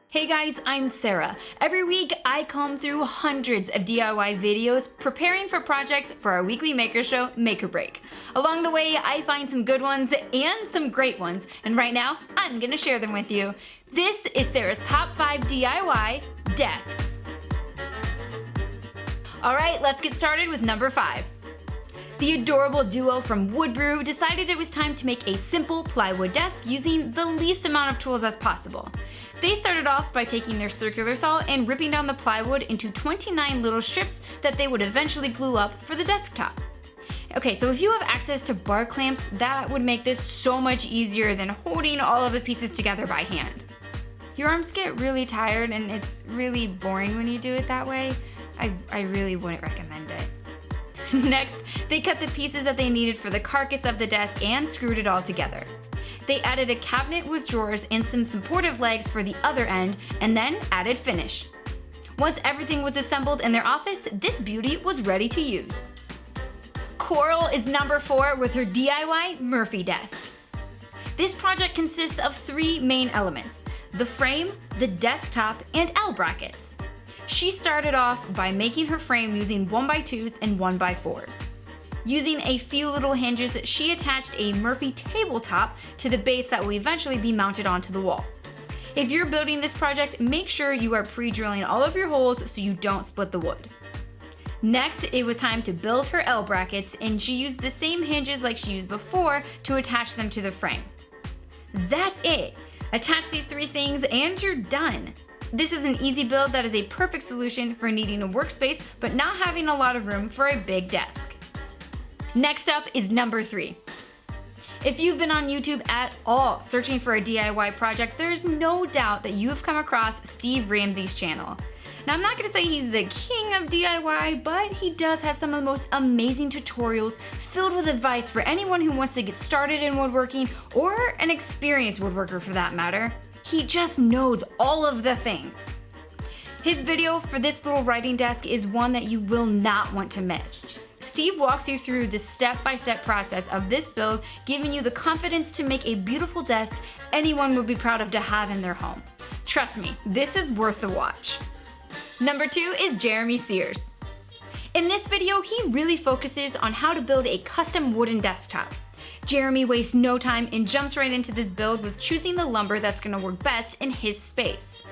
Hey guys, I'm Sarah. Every week I comb through hundreds of DIY videos preparing for projects for our weekly maker show, Make or Break. Along the way, I find some good ones and some great ones, and right now I'm gonna share them with you. This is Sarah's top 5 DIY desks. Alright, let's get started with number 5. The adorable duo from Woodbrew decided it was time to make a simple plywood desk using the least amount of tools as possible. They started off by taking their circular saw and ripping down the plywood into 29 little strips that they would eventually glue up for the desktop. Okay, so if you have access to bar clamps, that would make this so much easier than holding all of the pieces together by hand. Your arms get really tired and it's really boring when you do it that way. I really wouldn't recommend it. Next, they cut the pieces that they needed for the carcass of the desk and screwed it all together. They added a cabinet with drawers and some supportive legs for the other end, and then added finish. Once everything was assembled in their office, this beauty was ready to use. Coral is number 4 with her DIY Murphy desk. This project consists of 3 main elements: the frame, the desktop, and L brackets. She started off by making her frame using 1x2s and 1x4s. Using a few little hinges, she attached a Murphy tabletop to the base that will eventually be mounted onto the wall. If you're building this project, make sure you are pre-drilling all of your holes so you don't split the wood. Next, it was time to build her L brackets, and she used the same hinges like she used before to attach them to the frame. That's it! Attach these 3 things and you're done! This is an easy build that is a perfect solution for needing a workspace but not having a lot of room for a big desk. Next up is number 3. If you've been on YouTube at all searching for a DIY project, there's no doubt that you've come across Steve Ramsey's channel. Now, I'm not gonna say he's the king of DIY, but he does have some of the most amazing tutorials filled with advice for anyone who wants to get started in woodworking or an experienced woodworker for that matter. He just knows all of the things. His video for this little writing desk is one that you will not want to miss. Steve walks you through the step-by-step process of this build, giving you the confidence to make a beautiful desk anyone would be proud of to have in their home. Trust me, this is worth the watch. Number 2 is Jeremy Sears. In this video, he really focuses on how to build a custom wooden desktop. Jeremy wastes no time and jumps right into this build with choosing the lumber that's going to work best in his space.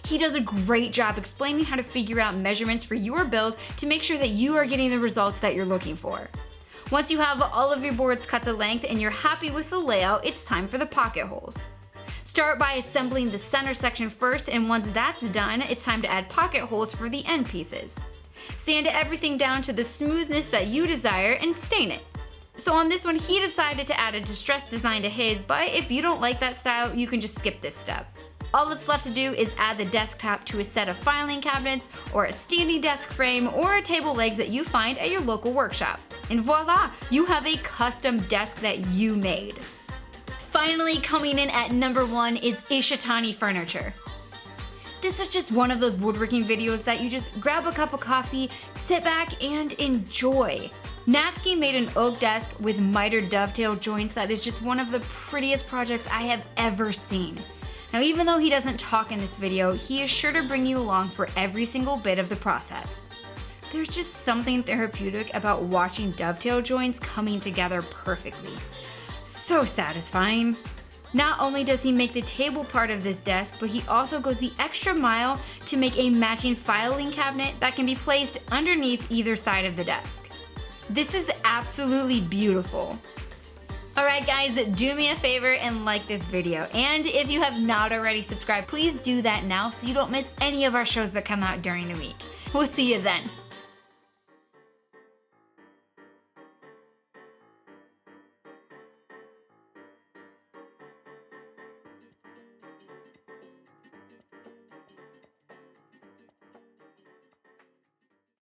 He does a great job explaining how to figure out measurements for your build to make sure that you are getting the results that you're looking for. Once you have all of your boards cut to length and you're happy with the layout, it's time for the pocket holes. Start by assembling the center section first, and once that's done, it's time to add pocket holes for the end pieces. Sand everything down to the smoothness that you desire and stain it. So on this one, he decided to add a distressed design to his, but if you don't like that style, you can just skip this step. All that's left to do is add the desktop to a set of filing cabinets, or a standing desk frame, or a table legs that you find at your local workshop. And voila, you have a custom desk that you made. Finally, coming in at number 1 is Ishitani Furniture. This is just one of those woodworking videos that you just grab a cup of coffee, sit back, and enjoy. Natsuki made an oak desk with mitered dovetail joints that is just one of the prettiest projects I have ever seen. Now, even though he doesn't talk in this video, he is sure to bring you along for every single bit of the process. There's just something therapeutic about watching dovetail joints coming together perfectly. So satisfying. Not only does he make the table part of this desk, but he also goes the extra mile to make a matching filing cabinet that can be placed underneath either side of the desk. This is absolutely beautiful. Alright guys, do me a favor and like this video. And if you have not already subscribed, please do that now so you don't miss any of our shows that come out during the week. We'll see you then.